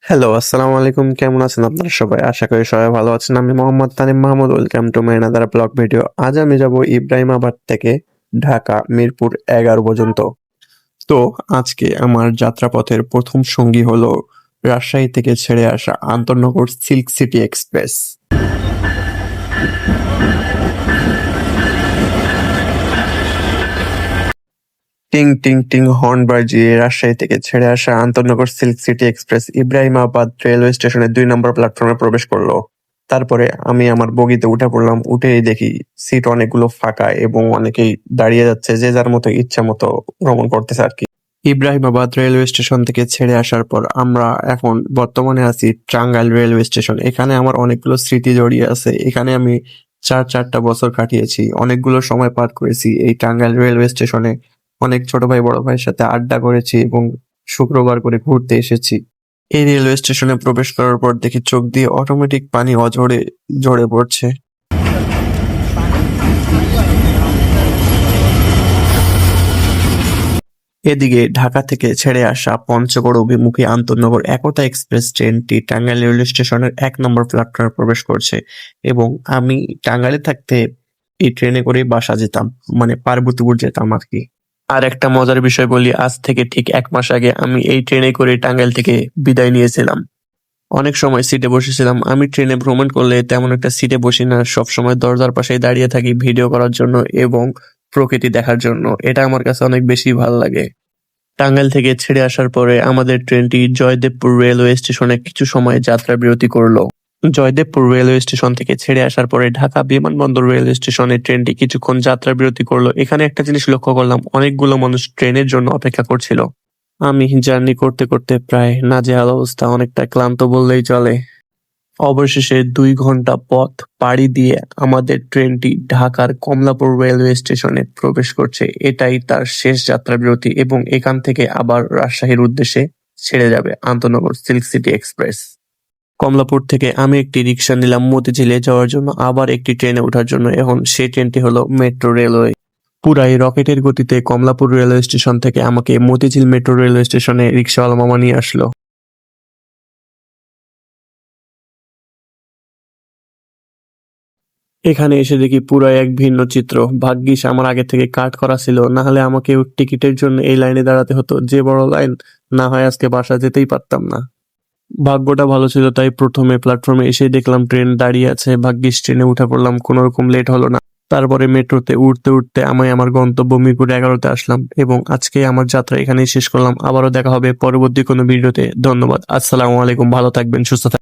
Hello, আসসালামু আলাইকুম। কেমন আছেন আপনারা সবাই? আশা করি সবাই ভালো আছেন। আমি Mohammad Tanim Mahmud. Welcome to my another blog video. আজ আমি যাব ইব্রাহিমাবাদ থেকে ঢাকা মিরপুর 11 পর্যন্ত। তো আজকে আমার যাত্রাপথের প্রথম সঙ্গী হলো রাজশাহী থেকে ছেড়ে আসা আন্তনগর সিল্ক সিটি এক্সপ্রেস। টিং টিং টিং হর্ন বাজিয়ে রাজশাহী থেকে ছেড়ে আসা আন্তনগর Silk City Express Ibrahimabad railway স্টেশনের 2 নম্বর প্ল্যাটফর্মে প্রবেশ করলো। তারপরে আমি আমার বগিতে উঠে পড়লাম। উঠেই দেখি সিট অনেকগুলো ফাঁকা এবং অনেকেই দাঁড়িয়ে যাচ্ছে, যে যার মতো ইচ্ছা মতো ভ্রমণ করতেছে আর কি। ইব্রাহিমাবাদ রেলওয়ে স্টেশন থেকে ছেড়ে আসার পর আমরা এখন বর্তমানে আছি টাঙ্গাইল রেলওয়ে স্টেশন। এখানে আমার অনেকগুলো স্মৃতি জড়িয়ে আছে। এখানে আমি চারটা বছর কাটিয়েছি, অনেকগুলো সময় পার করেছি এই টাঙ্গাইল রেলওয়ে স্টেশনে। অনেক ছোট ভাই বড় ভাইয়ের সাথে আড্ডা করেছি এবং শুক্রবার করে ঘুরতে এসেছি। এই রেলওয়ে স্টেশনে প্রবেশ করার পর দেখি চোখ দিয়ে অটোমেটিক পানি অঝরে ঝরে পড়ছে। এদিকে ঢাকা থেকে ছেড়ে আসা পঞ্চগড় অভিমুখী আন্তনগর একতা এক্সপ্রেস ট্রেনটি টাঙ্গাইল রেলওয়ে স্টেশনের 1 নম্বর প্ল্যাটফর্মে প্রবেশ করছে এবং আমি টাঙ্গাইলে থাকতে এই ট্রেনে করে বাসা যেতাম, মানে পার্বতীপুর যেতাম আর কি। আর একটা মজার বিষয় বলি, আজ থেকে ঠিক 1 মাস আগে আমি এই ট্রেনে করে টাঙ্গাইল থেকে বিদায় নিয়েছিলাম। অনেক সময় সিটে বসেছিলাম। আমি ট্রেনে ভ্রমণ করলে তেমন একটা সিটে বসি না, সবসময় দরজার পাশেই দাঁড়িয়ে থাকি ভিডিও করার জন্য এবং প্রকৃতি দেখার জন্য। এটা আমার কাছে অনেক বেশি ভালো লাগে। টাঙ্গাইল থেকে ছেড়ে আসার পরে আমাদের ট্রেনটি জয়দেবপুর রেলওয়ে স্টেশনে কিছু সময় যাত্রা বিরতি করলো। জয়দেবপুর রেলওয়ে স্টেশন থেকে ছেড়ে আসার পরে ঢাকা বিমানবন্দর রেলওয়ে স্টেশনে ট্রেনটি কিছুক্ষণ যাত্রা বিরতি করলো। এখানে একটা জিনিস লক্ষ্য করলাম, অনেকগুলো মানুষ ট্রেনের জন্য অপেক্ষা করছিল। আমি জার্নি করতে করতে প্রায় নাজেহাল অবস্থা, অনেকটা ক্লান্ত বললেই চলে। অবশেষে 2 ঘন্টা পথ পাড়ি দিয়ে আমাদের ট্রেনটি ঢাকার কমলাপুর রেলওয়ে স্টেশনে প্রবেশ করছে। এটাই তার শেষ যাত্রা বিরতি এবং এখান থেকে আবার রাজশাহীর উদ্দেশ্যে ছেড়ে যাবে আন্তনগর সিল্ক সিটি এক্সপ্রেস। কমলাপুর থেকে আমি একটি রিক্সা নিলাম মতিঝিলে যাওয়ার জন্য, আবার একটি ট্রেনে ওঠার জন্য। এখন সেই ট্রেনটি হলো মেট্রো রেলওয়ে। পুরাই রকেটের গতিতে কমলাপুর রেলওয়ে স্টেশন থেকে আমাকে মতিঝিল মেট্রো রেলওয়ে স্টেশনে রিক্সাওয়ালা মামা নিয়ে আসলো। এখানে এসে দেখি পুরাই এক ভিন্ন চিত্র। ভাগ্যিস আমার আগে থেকে কাট করা ছিল, না হলে আমাকে টিকিটের জন্য এই লাইনে দাঁড়াতে হতো। যে বড় লাইন, না হয় আজকে বাসা যেতেই পারতাম না। ভাগ্যটা ভালো ছিল তাই প্রথমে প্ল্যাটফর্মে এসে দেখলাম ট্রেন দাঁড়িয়ে আছে। ভাগ্যিস ট্রেনে উঠে পড়লাম, কোনো রকম লেট হলো না। তারপরে মেট্রোতে উঠতে উঠতে আমি আমার গন্তব্য মিরপুর 11-তে আসলাম এবং আজকে আমার যাত্রা এখানেই শেষ করলাম। আবারও দেখা হবে পরবর্তী কোনো ভিডিওতে। ধন্যবাদ। আসসালামু আলাইকুম। ভালো থাকবেন, সুস্থ থাকবেন।